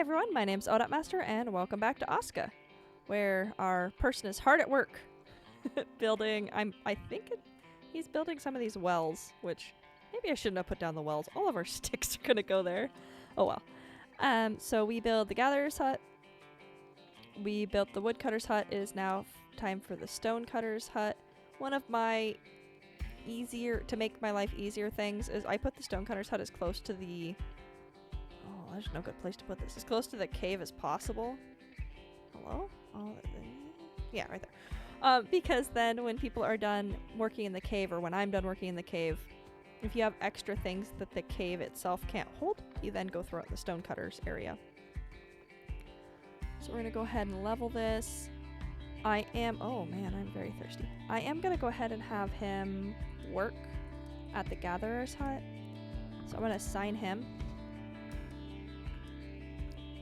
everyone, my name's Odotmaster and welcome back to Aska, where our person is hard at work building, he's building some of these wells, which maybe I shouldn't have put down the wells. All of our sticks are gonna go there. Oh well. So we build the gatherer's hut. We built the woodcutter's hut. It is now time for the stonecutter's hut. One of my to make my life easier things is I put the stonecutter's hut as close to the... Oh, there's no good place to put this. As close to the cave as possible. Hello? Oh, yeah, right there. Because then when people are done working in the cave, or when I'm done working in the cave, if you have extra things that the cave itself can't hold, you then go throw it in the stonecutter's area. So we're going to go ahead and level this. Oh man, I'm very thirsty. I am going to go ahead and have him work at the gatherer's hut. So I'm going to assign him.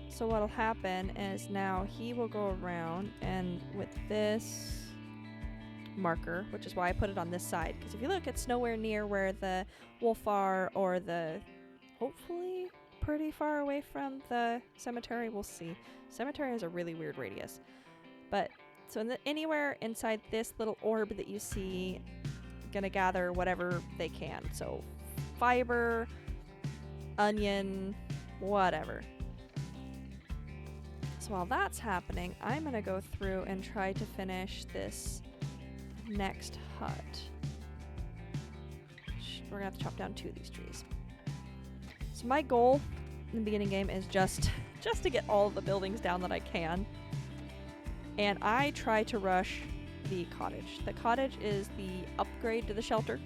So what'll happen is now he will go around and with this marker, which is why I put it on this side, because if you look, it's nowhere near where the wolf are or the, hopefully pretty far away from the cemetery. We'll see. Cemetery has a really weird radius. But so anywhere inside this little orb that you see, gonna gather whatever they can. So fiber, onion, whatever. So while that's happening, I'm gonna go through and try to finish this next hut. We're gonna have to chop down 2 of these trees. So my goal in the beginning game is just to get all of the buildings down that I can. And I try to rush the cottage. The cottage is the upgrade to the shelter,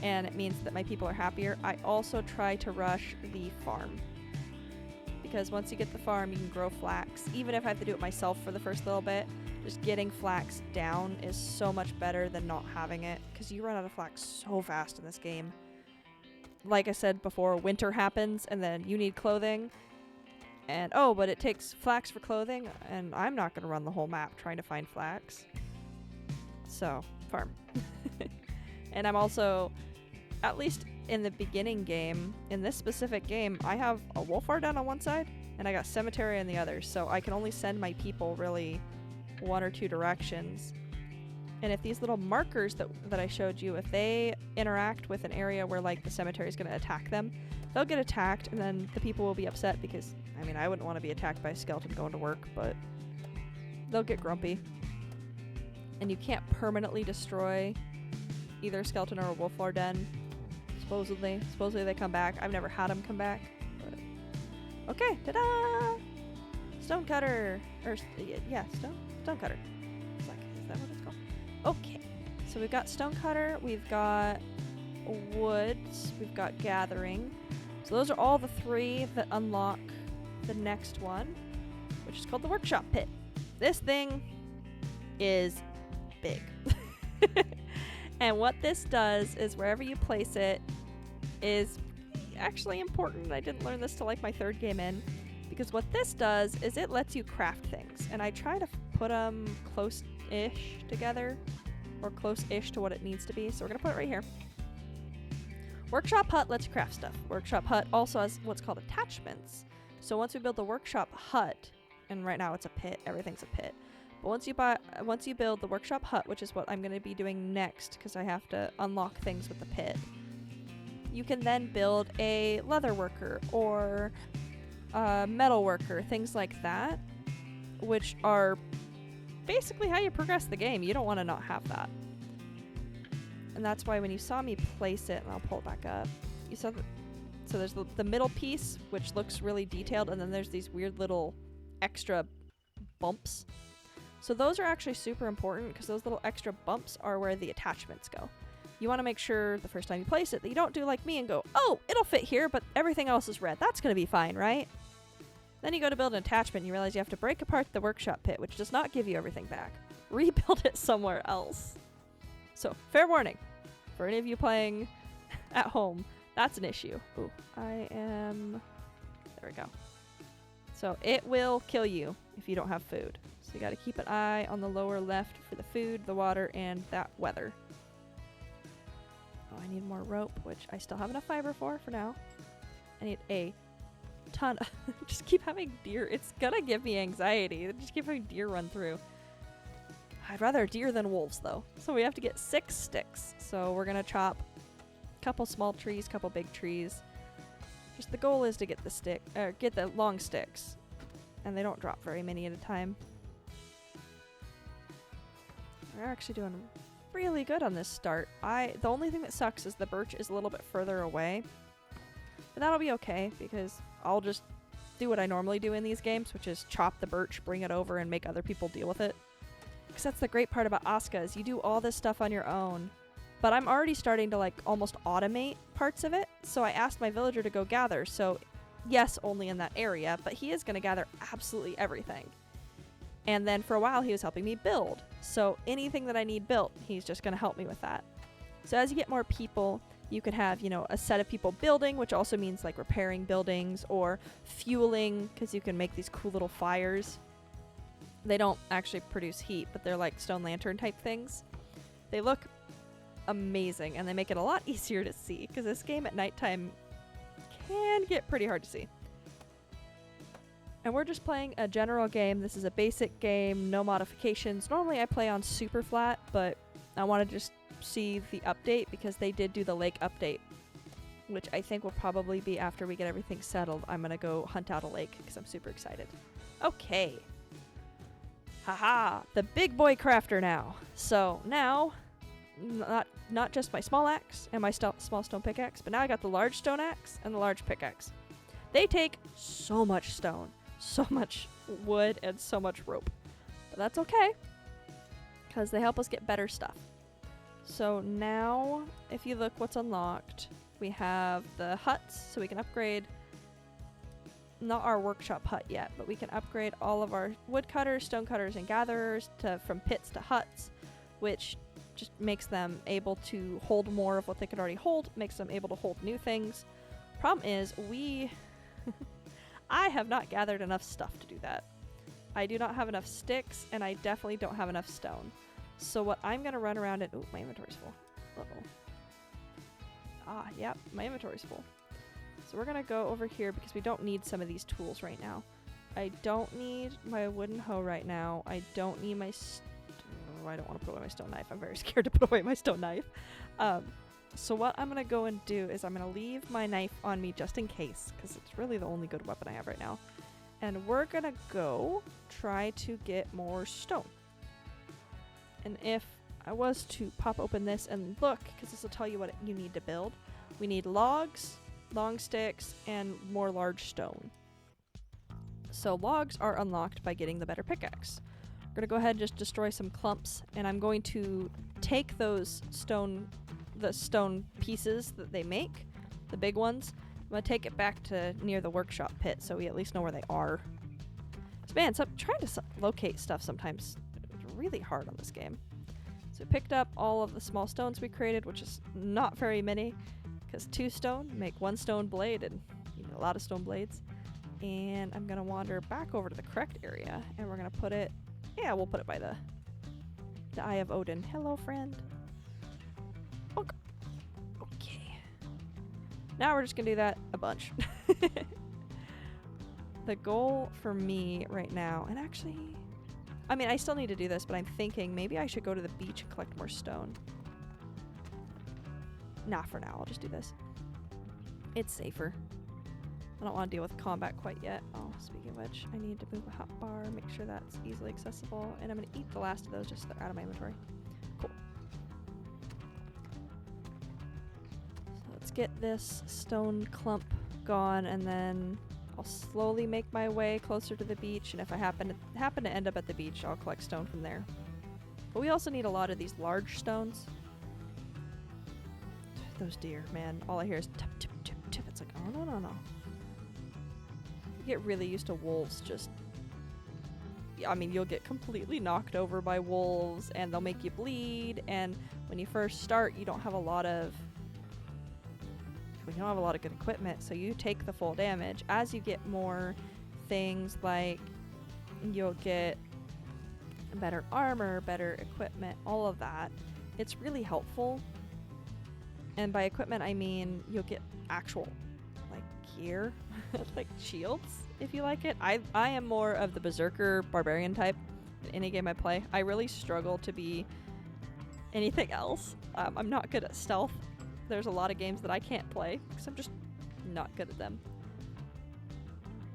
and it means that my people are happier. I also try to rush the farm, because once you get the farm, you can grow flax. Even if I have to do it myself for the first little bit, just getting flax down is so much better than not having it, because you run out of flax so fast in this game. Like I said before, winter happens, and then you need clothing. And, oh, but it takes flax for clothing, and I'm not going to run the whole map trying to find flax. So, farm. And I'm also, at least in the beginning game, in this specific game, I have a wolf down on one side, and I got cemetery on the other, so I can only send my people really 1 or 2 directions. And if these little markers that I showed you, if they interact with an area where, like, the cemetery is going to attack them, they'll get attacked, and then the people will be upset because, I mean, I wouldn't want to be attacked by a skeleton going to work, but they'll get grumpy. And you can't permanently destroy either a skeleton or a wolf lore den, supposedly. Supposedly they come back. I've never had them come back. But okay, ta-da! Stonecutter! Or, yeah, stonecutter. Is that what it's called? Okay, so we've got stonecutter, we've got woods, we've got gathering. So those are all the 3 that unlock the next one, which is called the workshop pit. This thing is big. And what this does is wherever you place it is actually important. I didn't learn this till like my 3rd game in, because what this does is it lets you craft things. And I try to put them close-ish together, or close-ish to what it needs to be. So we're going to put it right here. Workshop hut lets you craft stuff. Workshop hut also has what's called attachments. So once we build the workshop hut, and right now it's a pit, everything's a pit. But once you build the workshop hut, which is what I'm going to be doing next, because I have to unlock things with the pit, you can then build a leather worker or a metal worker, things like that, which are basically how you progress the game. You don't want to not have that. And that's why when you saw me place it, and I'll pull it back up, you saw that. So there's the middle piece, which looks really detailed, and then there's these weird little extra bumps. So those are actually super important, because those little extra bumps are where the attachments go. You want to make sure the first time you place it that you don't do like me and go, oh, it'll fit here, but everything else is red. That's going to be fine, right? Then you go to build an attachment, and you realize you have to break apart the workshop pit, which does not give you everything back. Rebuild it somewhere else. So, fair warning, for any of you playing at home, that's an issue. Ooh, there we go. So it will kill you if you don't have food. So you gotta keep an eye on the lower left for the food, the water, and that weather. Oh, I need more rope, which I still have enough fiber for now. I need a ton. Just keep having deer. It's gonna give me anxiety. Just keep having deer run through. I'd rather deer than wolves, though. So we have to get 6 sticks. So we're gonna chop a couple small trees, couple big trees. Just the goal is to get get the long sticks, and they don't drop very many at a time. We're actually doing really good on this start. The only thing that sucks is the birch is a little bit further away, but that'll be okay because I'll just do what I normally do in these games, which is chop the birch, bring it over, and make other people deal with it. Because that's the great part about Aska is you do all this stuff on your own. But I'm already starting to like almost automate parts of it. So I asked my villager to go gather. So yes, only in that area, but he is going to gather absolutely everything. And then for a while he was helping me build. So anything that I need built, he's just going to help me with that. So as you get more people, you could have, you know, a set of people building, which also means like repairing buildings or fueling, because you can make these cool little fires. They don't actually produce heat, but they're like stone lantern type things. They look amazing, and they make it a lot easier to see, because this game at nighttime can get pretty hard to see. And we're just playing a general game. This is a basic game, no modifications. Normally I play on super flat, but I want to just see the update, because they did do the lake update, which I think will probably be after we get everything settled. I'm going to go hunt out a lake, because I'm super excited. Okay. Haha, the big boy crafter now. So now, not just my small axe and my small stone pickaxe, but now I got the large stone axe and the large pickaxe. They take so much stone, so much wood, and so much rope. But that's okay, because they help us get better stuff. So now, if you look what's unlocked, we have the huts, so we can upgrade, not our workshop hut yet, but we can upgrade all of our woodcutters, stone cutters, and gatherers from pits to huts, which just makes them able to hold more of what they could already hold, makes them able to hold new things. Problem is, I have not gathered enough stuff to do that. I do not have enough sticks, and I definitely don't have enough stone. So what I'm going to run around and... Ooh, my inventory's full. Uh-oh. Ah, yep, my inventory's full. So we're going to go over here because we don't need some of these tools right now. I don't need my wooden hoe right now. I don't need my... I don't want to put away my stone knife. I'm very scared to put away my stone knife. So what I'm going to go and do is I'm going to leave my knife on me just in case, because it's really the only good weapon I have right now. And we're going to go try to get more stone. And if I was to pop open this and look, because this will tell you what you need to build, we need logs, long sticks, and more large stone. So logs are unlocked by getting the better pickaxe. We're going to go ahead and just destroy some clumps, and I'm going to take those the stone pieces that they make, the big ones. I'm going to take it back to near the workshop pit so we at least know where they are. So man, trying to locate stuff sometimes is really hard on this game. So we picked up all of the small stones we created, which is not very many, because 2 stone make 1 stone blade, and you need a lot of stone blades. And I'm going to wander back over to the correct area, and we're going to put it... Yeah, we'll put it by the Eye of Odin. Hello, friend. Okay. Now we're just going to do that a bunch. The goal for me right now, and actually, I mean, I still need to do this, but I'm thinking maybe I should go to the beach and collect more stone. Nah, for now, I'll just do this. It's safer. I don't want to deal with combat quite yet. Oh, speaking of which, I need to move a hotbar, make sure that's easily accessible, and I'm going to eat the last of those just so they're out of my inventory. Cool. So let's get this stone clump gone, and then I'll slowly make my way closer to the beach, and if I happen to end up at the beach, I'll collect stone from there. But we also need a lot of these large stones. Those deer, man. All I hear is tip, tip, tip, tip. It's like, oh, no. You get really used to wolves just... I mean, you'll get completely knocked over by wolves, and they'll make you bleed, and when you first start, you don't have a lot of good equipment, so you take the full damage. As you get more things, like you'll get better armor, better equipment, all of that, it's really helpful. And by equipment, I mean you'll get actual, like, here, like shields, if you like it. I am more of the berserker barbarian type in any game I play. I really struggle to be anything else. I'm not good at stealth. There's a lot of games that I can't play because I'm just not good at them.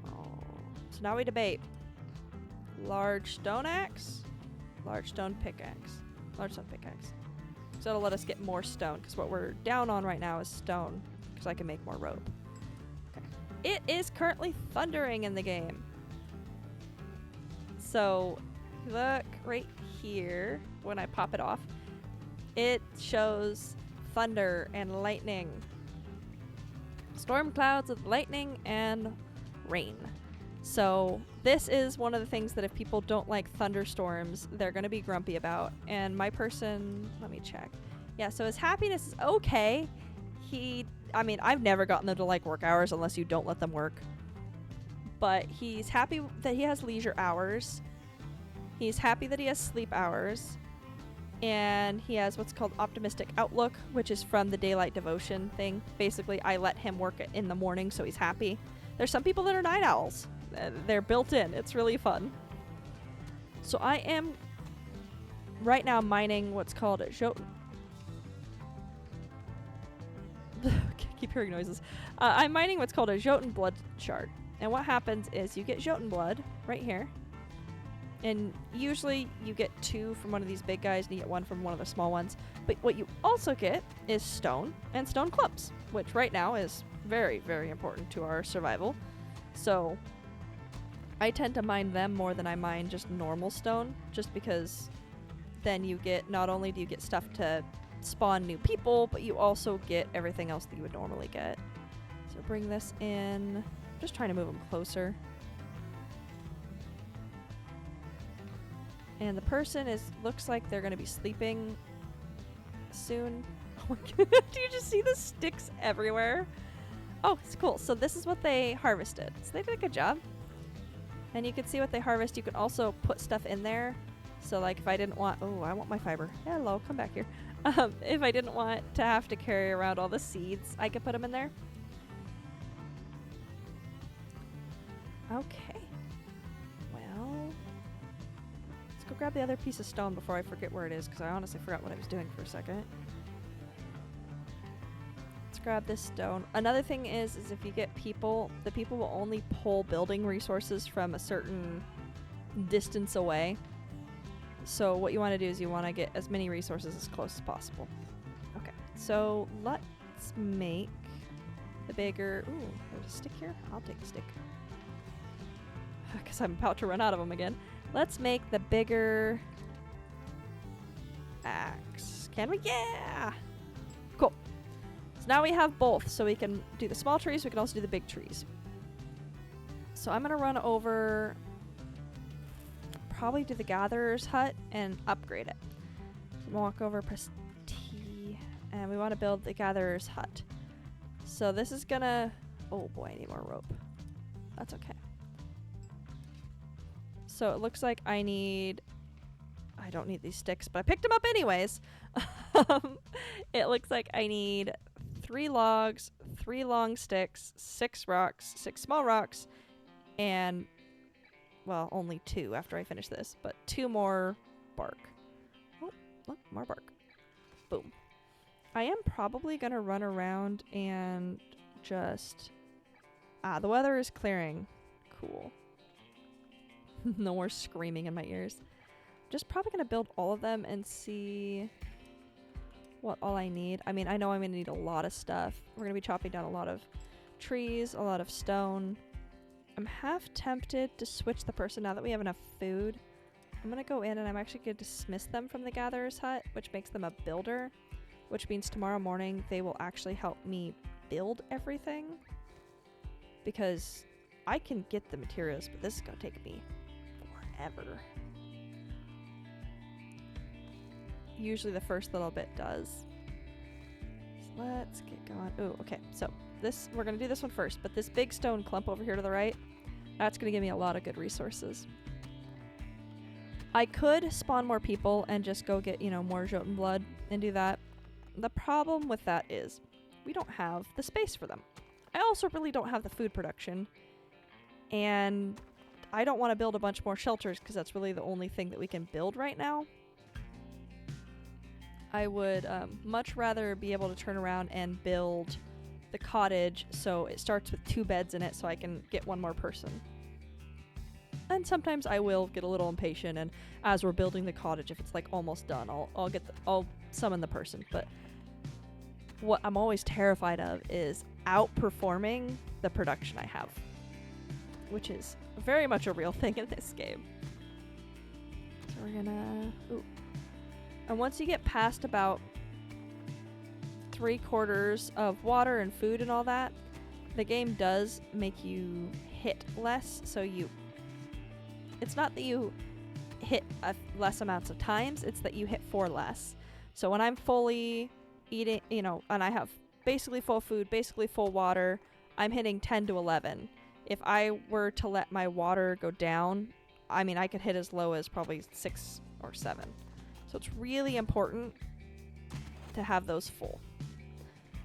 Oh. So now we debate. Large stone axe, large stone pickaxe, large stone pickaxe. So it'll let us get more stone because what we're down on right now is stone because I can make more rope. Okay. It is currently thundering in the game. So look right here when I pop it off. It shows thunder and lightning. Storm clouds with lightning and rain. So this is one of the things that if people don't like thunderstorms, they're going to be grumpy about. And my person, let me check. Yeah, so his happiness is okay. I mean, I've never gotten them to like work hours unless you don't let them work. But he's happy that he has leisure hours. He's happy that he has sleep hours. And he has what's called optimistic outlook, which is from the daylight devotion thing. Basically, I let him work it in the morning, so he's happy. There's some people that are night owls. They're built in. It's really fun. So I am right now mining what's called a Jotun. Keep hearing noises. I'm mining what's called a Jotun blood shard. And what happens is you get Jotun blood right here. And usually you get 2 from one of these big guys and you get 1 from one of the small ones. But what you also get is stone and stone clumps, which right now is very, very important to our survival. So I tend to mine them more than I mine just normal stone, just because then you get, not only do you get stuff to spawn new people, but you also get everything else that you would normally get. So bring this in. I'm just trying to move them closer. And the person looks like they're going to be sleeping soon. Oh my god, do you just see the sticks everywhere? Oh, it's cool. So this is what they harvested. So they did a good job. And you can see what they harvest. You can also put stuff in there. So like if I didn't want, oh, I want my fiber. Hello, come back here. If I didn't want to have to carry around all the seeds, I could put them in there. Okay. Well, let's go grab the other piece of stone before I forget where it is, because I honestly forgot what I was doing for a second. Let's grab this stone. Another thing is if you get people, the people will only pull building resources from a certain distance away. So what you want to do is you want to get as many resources as close as possible. Okay, so let's make the bigger... Ooh, there's a stick here? I'll take the stick. Because I'm about to run out of them again. Let's make the bigger axe. Can we? Yeah! Cool. So now we have both. So we can do the small trees. We can also do the big trees. So I'm going to run over... probably do the gatherer's hut and upgrade it. So I'm gonna walk over, press T, and we want to build the gatherer's hut. So this is gonna, oh boy, I need more rope. That's okay. So it looks like I don't need these sticks, but I picked them up anyways. It looks like I need 3 logs, 3 long sticks, 6 rocks, 6 small rocks, and well, only 2 after I finish this, but 2 more bark. Oh, look, more bark. Boom. I am probably going to run around and just... the weather is clearing. Cool. No more screaming in my ears. Just probably going to build all of them and see what all I need. I mean, I know I'm going to need a lot of stuff. We're going to be chopping down a lot of trees, a lot of stone. I'm half tempted to switch the person now that we have enough food. I'm going to go in and I'm actually going to dismiss them from the gatherer's hut, which makes them a builder, which means tomorrow morning they will actually help me build everything, because I can get the materials, but this is going to take me forever. Usually the first little bit does. So let's get going. Oh, okay. So this, we're going to do this one first, but this big stone clump over here to the right, that's going to give me a lot of good resources. I could spawn more people and just go get, you know, more Jotun blood and do that. The problem with that is we don't have the space for them. I also really don't have the food production. And I don't want to build a bunch more shelters because that's really the only thing that we can build right now. I would much rather be able to turn around and build the cottage so it starts with 2 beds in it so I can get 1 more person. And sometimes I will get a little impatient, and as we're building the cottage, if it's like almost done, I'll summon the person. But what I'm always terrified of is outperforming the production I have, which is very much a real thing in this game. So we're gonna... Ooh. And once you get past about 3/4 of water and food and all that, the game does make you hit less. So it's not that you hit less amounts of times, it's that you hit 4 less. So when I'm fully eating, and I have basically full food, basically full water, I'm hitting 10 to 11. If I were to let my water go down, I mean, I could hit as low as probably 6 or 7. So it's really important to have those full.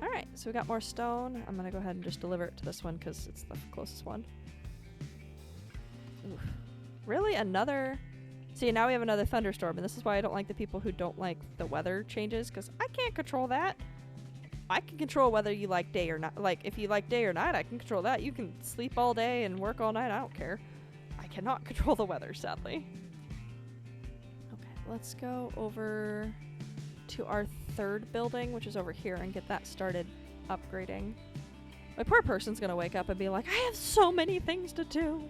Alright, so we got more stone. I'm going to go ahead and just deliver it to this one because it's the closest one. Oof. Really? Another... See, now we have another thunderstorm, and this is why I don't like the people who don't like the weather changes, because I can't control that. I can control whether you like day or not. Like, if you like day or night, I can control that. You can sleep all day and work all night. I don't care. I cannot control the weather, sadly. Let's go over to our 3rd building, which is over here, and get that started upgrading. My poor person's gonna wake up and be like, I have so many things to do.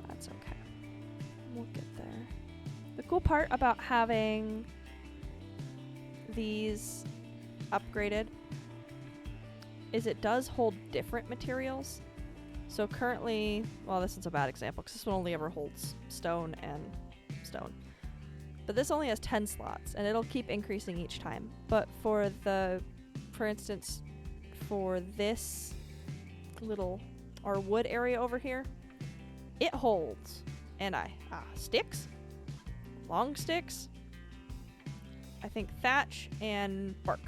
That's okay. We'll get there. The cool part about having these upgraded is it does hold different materials. So currently, well, this is a bad example because this one only ever holds stone and stone. But this only has 10 slots, and it'll keep increasing each time. But for instance, for this our wood area over here, it holds, sticks, long sticks, I think thatch, and bark.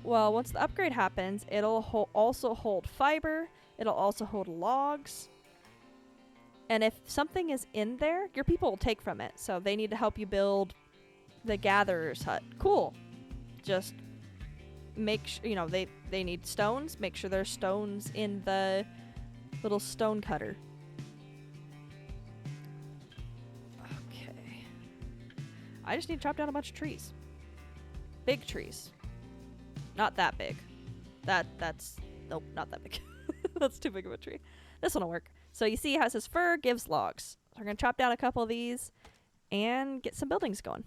Well, once the upgrade happens, it'll also hold fiber, it'll also hold logs. And if something is in there, your people will take from it. So they need to help you build the gatherer's hut. Cool. Just make sure, they need stones. Make sure there's stones in the little stone cutter. Okay. I just need to chop down a bunch of trees. Big trees. Not that big. Nope, not that big. That's too big of a tree. This one will work. So you see how it says fur gives logs. So we're going to chop down a couple of these and get some buildings going.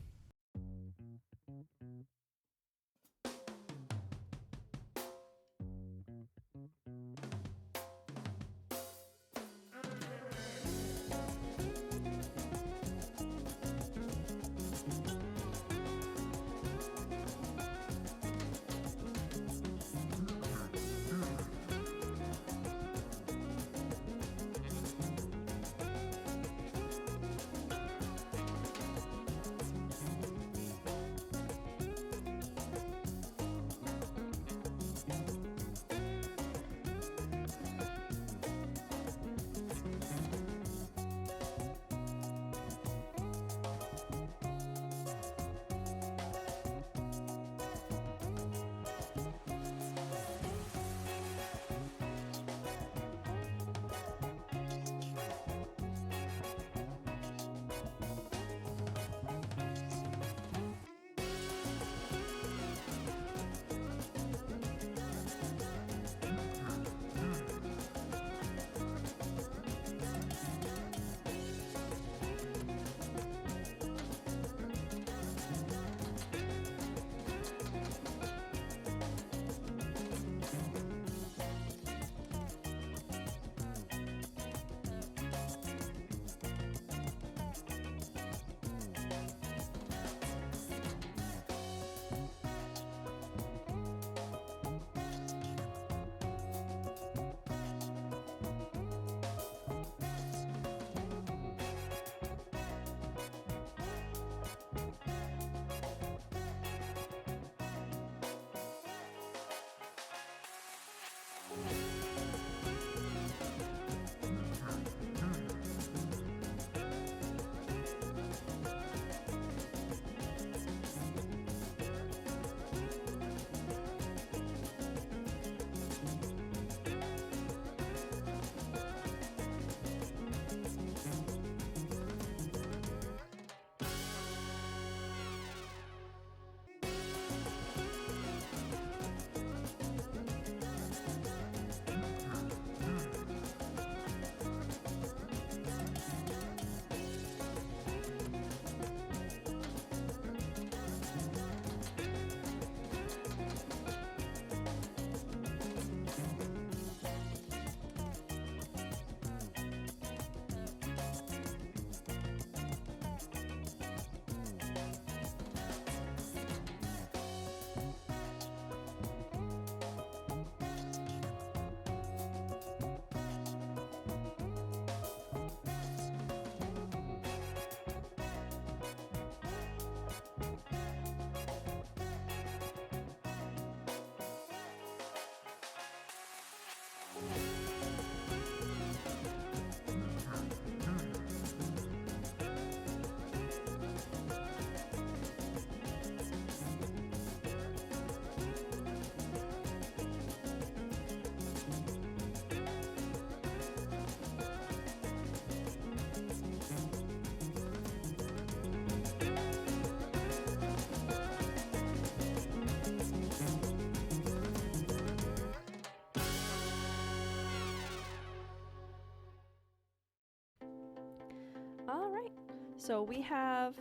Alright, so we have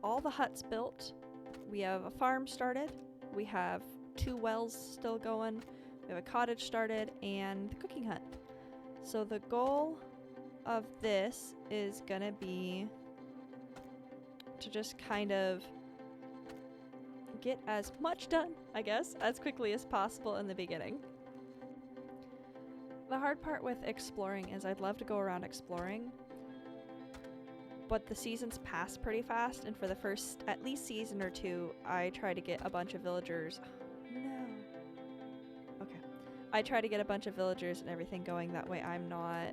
all the huts built, we have a farm started, we have 2 wells still going, we have a cottage started, and the cooking hut. So the goal of this is gonna be to just kind of get as much done, I guess, as quickly as possible in the beginning. The hard part with exploring is I'd love to go around exploring, but the seasons pass pretty fast, and for the first at least season or 2, I try to get a bunch of villagers. No. Okay. I try to get a bunch of villagers and everything going, that way I'm not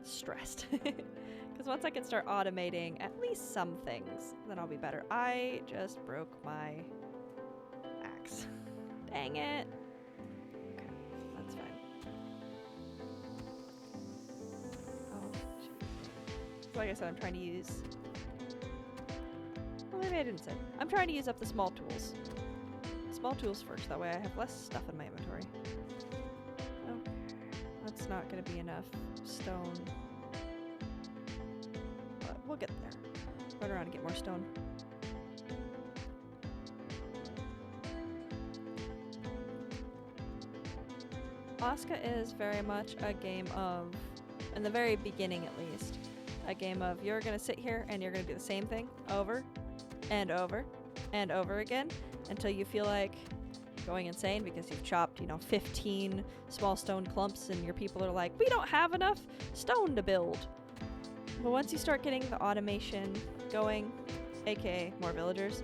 stressed. Because once I can start automating at least some things, then I'll be better. I just broke my axe. Dang it. Okay, that's fine. Like I said, I'm trying to use... Well, maybe I didn't say. I'm trying to use up the small tools. Small tools first, that way I have less stuff in my inventory. Okay. That's not going to be enough stone. But we'll get there. Run around and get more stone. Aska is very much a game of, in the very beginning at least, a game of you're going to sit here and you're going to do the same thing over and over and over again until you feel like going insane because you've chopped, 15 small stone clumps and your people are like, we don't have enough stone to build. But once you start getting the automation going, aka more villagers,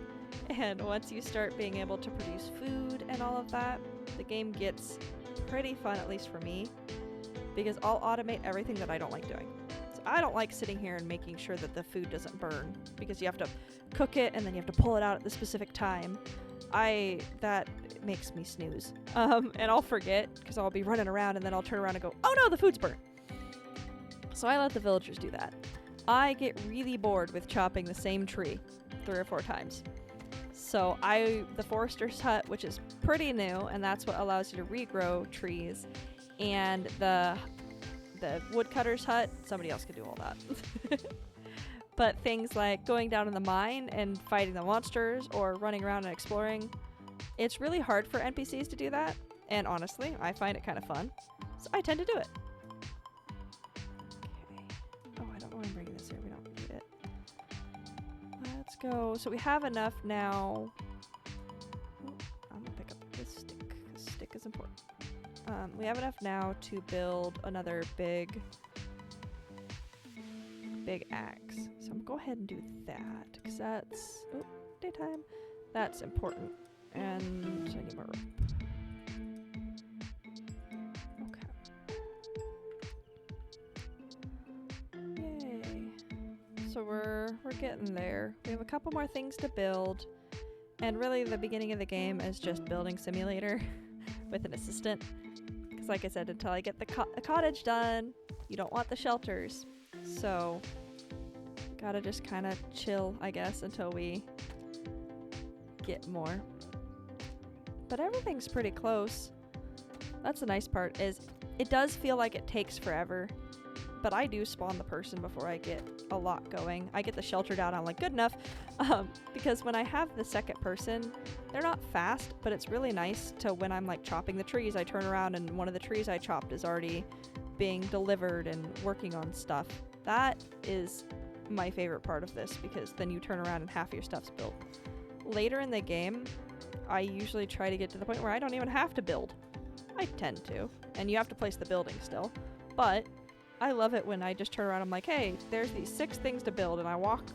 and once you start being able to produce food and all of that, the game gets pretty fun, at least for me, because I'll automate everything that I don't like doing. I don't like sitting here and making sure that the food doesn't burn, because you have to cook it and then you have to pull it out at the specific time. That makes me snooze. And I'll forget because I'll be running around and then I'll turn around and go, oh no, the food's burnt. So I let the villagers do that. I get really bored with chopping the same tree 3 or 4 times. So the forester's hut, which is pretty new, and that's what allows you to regrow trees, and the woodcutter's hut, somebody else could do all that. But things like going down in the mine and fighting the monsters or running around and exploring, it's really hard for NPCs to do that. And honestly, I find it kind of fun. So I tend to do it. Okay. Oh, I don't know why I'm bringing this here. We don't need it. Let's go. So we have enough now. Oh, I'm going to pick up this stick, because stick is important. We have enough now to build another big axe. So I'm gonna go ahead and do that, because that's, oh, daytime. That's important. And I need more rope. So we're getting there. We have a couple more things to build. And really the beginning of the game is just building simulator with an assistant. Because like I said, until I get the cottage done, you don't want the shelters. So gotta just kind of chill, I guess, until we get more. But everything's pretty close. That's the nice part, is it does feel like it takes forever. But I do spawn the person before I get a lot going. I get the shelter down, I'm like, good enough. Because when I have the second person, they're not fast, but it's really nice to, when I'm like chopping the trees, I turn around and one of the trees I chopped is already being delivered and working on stuff. That is my favorite part of this, because then you turn around and half your stuff's built. Later in the game, I usually try to get to the point where I don't even have to build. I tend to. And you have to place the building still. But I love it when I just turn around, I'm like, hey, there's these 6 things to build, and I walk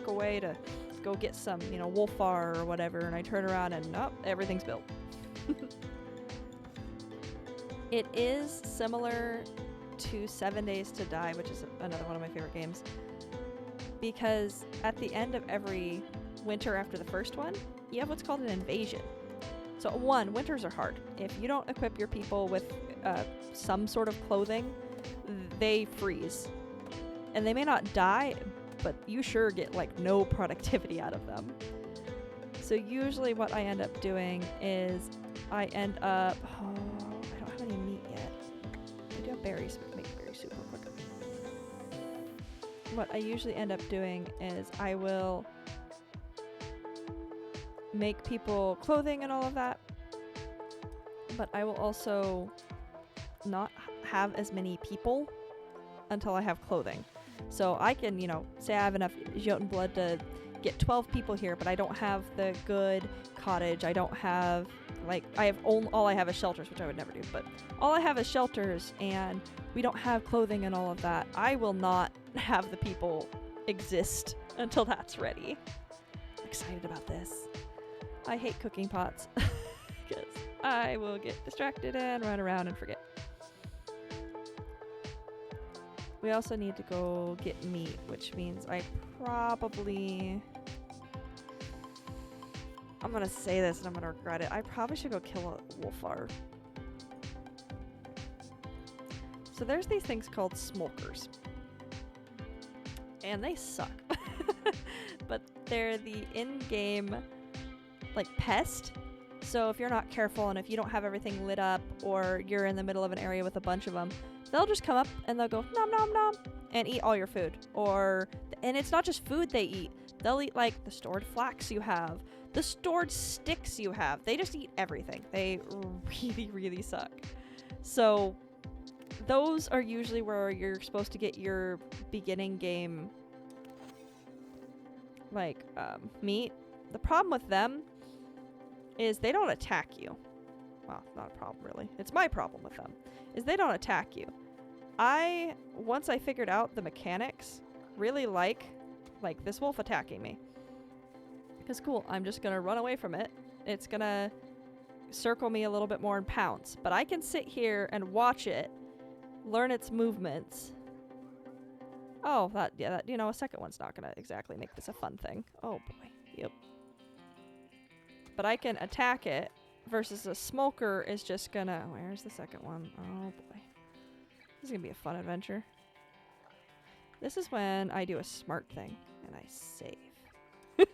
away to go get some, wolfar or whatever, and I turn around and, oh, everything's built. It is similar to 7 Days to Die, which is another one of my favorite games, because at the end of every winter after the first one, you have what's called an invasion. So one, winters are hard. If you don't equip your people with some sort of clothing, they freeze. And they may not die, but you sure get like no productivity out of them. So usually what I end up doing is I end up, I don't have any meat yet. I do have berries, but make berries super quick. What I usually end up doing is I will make people clothing and all of that, but I will also not have as many people until I have clothing. So I can, say I have enough Jotun blood to get 12 people here, but I don't have the good cottage. I don't have, all I have is shelters, which I would never do, but all I have is shelters, and we don't have clothing and all of that. I will not have the people exist until that's ready. I'm excited about this. I hate cooking pots because I will get distracted and run around and forget. We also need to go get meat, which means I'm gonna say this and I'm gonna regret it. I probably should go kill a wolfar. So there's these things called Smolkrs. And they suck. But they're the in-game pest. So if you're not careful and if you don't have everything lit up, or you're in the middle of an area with a bunch of them, they'll just come up and they'll go nom nom nom and eat all your food. And it's not just food they eat. They'll eat the stored flax you have, the stored sticks you have. They just eat everything. They really, really suck. So those are usually where you're supposed to get your beginning game meat. The problem with them is they don't attack you. Well, not a problem really. It's my problem with them, is they don't attack you. Once I figured out the mechanics, really like this wolf attacking me. Because cool, I'm just gonna run away from it. It's gonna circle me a little bit more and pounce. But I can sit here and watch it, learn its movements. Oh, a second one's not gonna exactly make this a fun thing. Oh boy, yep. But I can attack it, versus a Smolkr is just gonna... Where's the second one? Oh boy. This is gonna be a fun adventure. This is when I do a smart thing, and I save.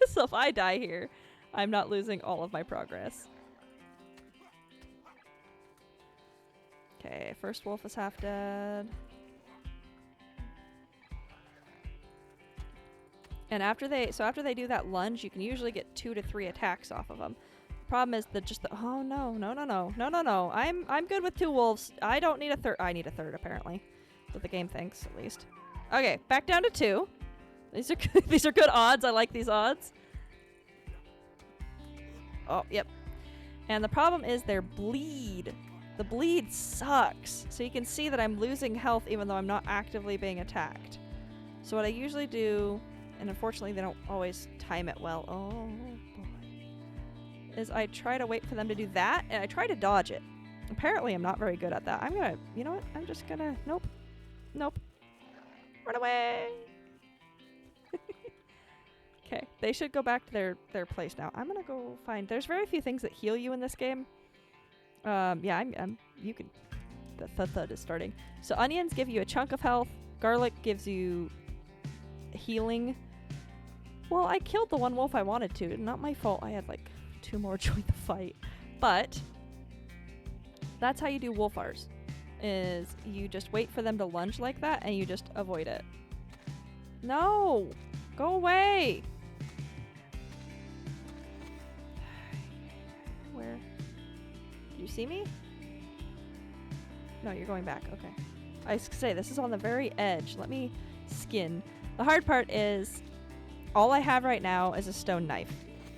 So if I die here, I'm not losing all of my progress. Okay, first wolf is half dead. And after they do that lunge, you can usually get 2 to 3 attacks off of them. Problem is that oh no. I'm good with 2 wolves. I don't need a third. I need a third apparently. That's what the game thinks, at least. Okay, back down to 2. These are good odds. I like these odds. Oh, yep. And the problem is their bleed. The bleed sucks. So you can see that I'm losing health even though I'm not actively being attacked. So what I usually do, and unfortunately they don't always time it well. Oh boy. Is I try to wait for them to do that, and I try to dodge it. Apparently I'm not very good at that. You know what? I'm just gonna, nope. Run away. Okay, they should go back to their place now. I'm gonna go find. There's very few things that heal you in this game. Yeah, you can. The thud is starting. So onions give you a chunk of health. Garlic gives you healing. Well, I killed the one wolf I wanted to. Not my fault. I had like 2 more join the fight. But that's how you do wolfars. Is you just wait for them to lunge like that and you just avoid it. No! Go away! Where? Do you see me? No, you're going back. Okay. I was gonna say, this is on the very edge. Let me skin. The hard part is all I have right now is a stone knife.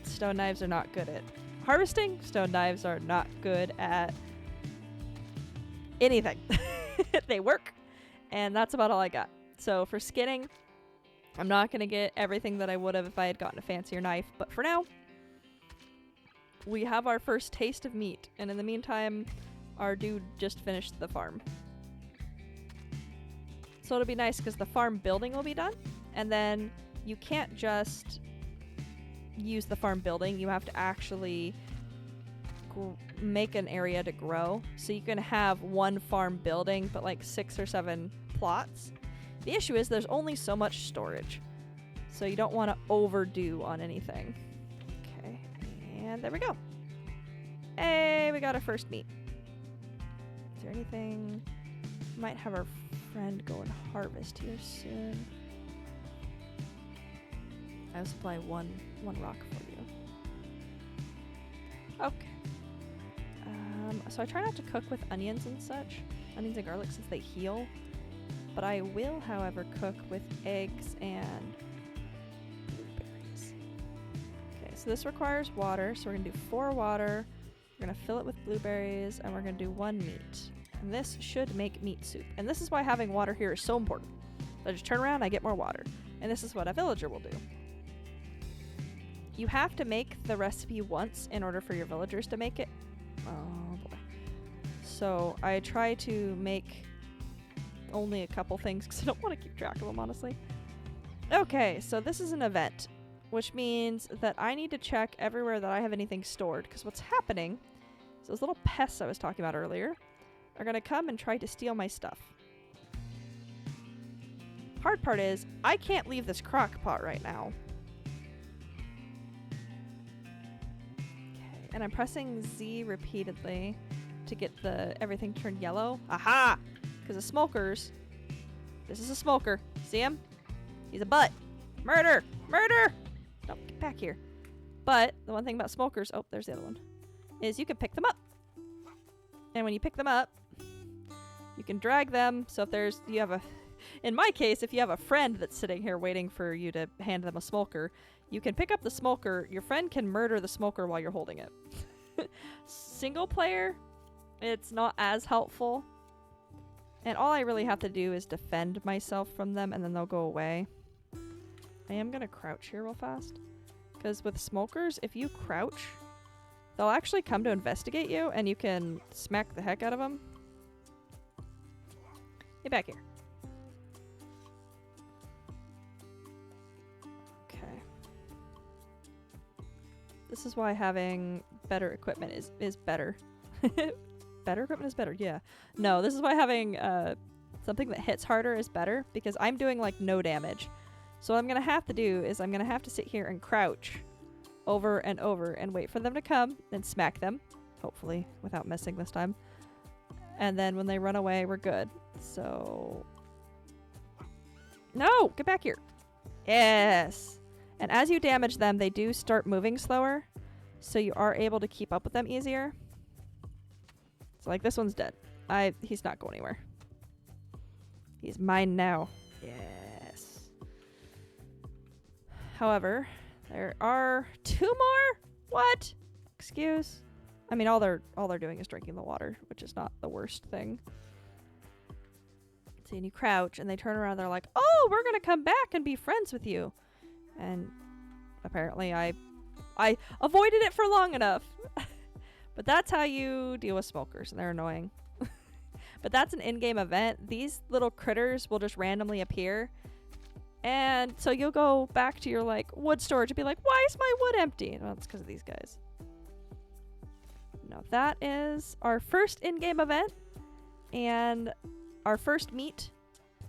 Stone knives are not good at harvesting. Stone knives are not good at anything. They work, and that's about all I got. So for skinning, I'm not going to get everything that I would have if I had gotten a fancier knife, but for now, we have our first taste of meat, and in the meantime, our dude just finished the farm. So it'll be nice because the farm building will be done, and then you can't just use the farm building, you have to actually make an area to grow. So you can have one farm building, but like 6 or 7 plots. The issue is there's only so much storage, so you don't want to overdo on anything. Okay, and there we go. Hey, we got our first meat. Is there anything? Might have our friend go and harvest here soon. I'll supply one rock for you. Okay. So I try not to cook with onions and such. Onions and garlic since they heal. But I will, however, cook with eggs and blueberries. Okay, so this requires water. So we're going to do 4 water. We're going to fill it with blueberries. And we're going to do 1 meat. And this should make meat soup. And this is why having water here is so important. I just turn around, I get more water. And this is what a villager will do. You have to make the recipe once in order for your villagers to make it. Oh boy. So I try to make only a couple things because I don't want to keep track of them, honestly. Okay, so this is an event, which means that I need to check everywhere that I have anything stored, because what's happening is those little pests I was talking about earlier are going to come and try to steal my stuff. Hard part is I can't leave this crock pot right now. Okay, and I'm pressing Z repeatedly to get everything turned yellow. Aha! Because the Smolkrs. This is a Smolkr. See him? He's a butt. Murder! Murder! Don't get back here. But the one thing about Smolkrs, oh, there's the other one, is you can pick them up. And when you pick them up, you can drag them. So if in my case, if you have a friend that's sitting here waiting for you to hand them a Smolkr, you can pick up the Smolkr. Your friend can murder the Smolkr while you're holding it. Single player, it's not as helpful. And all I really have to do is defend myself from them, and then they'll go away. I am going to crouch here real fast. Because with Smolkrs, if you crouch, they'll actually come to investigate you, and you can smack the heck out of them. Get back here. Okay. This is why having better equipment is better. Better equipment is better, yeah. No, this is why having something that hits harder is better, because I'm doing like no damage. So what I'm going to have to do is I'm going to have to sit here and crouch over and over and wait for them to come and smack them, hopefully without missing this time. And then when they run away, we're good. So no, get back here. Yes. And as you damage them, they do start moving slower, so you are able to keep up with them easier. So like this one's dead. He's not going anywhere. He's mine now. Yes. However, there are 2 more? What? Excuse? I mean, all they're doing is drinking the water, which is not the worst thing. See, and you crouch, and they turn around, they're like, oh, we're gonna come back and be friends with you. And apparently I avoided it for long enough. But that's how you deal with Smolkrs, and they're annoying. But that's an in-game event. These little critters will just randomly appear And so you'll go back to your like wood storage and be like, why is my wood empty? Well, it's because of these guys. No, that is our first in-game event and our first meat,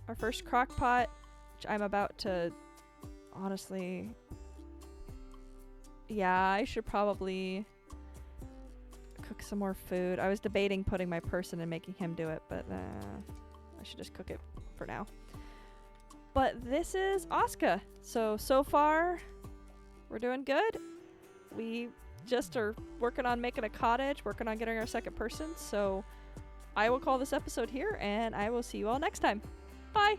our first crock pot, which I'm about to, honestly, yeah, I should probably cook some more food. I was debating putting my person and making him do it, but I should just cook it for now. But this is Aska. So far, we're doing good. We just are working on making a cottage, working on getting our second person. So I will call this episode here, and I will see you all next time. Bye!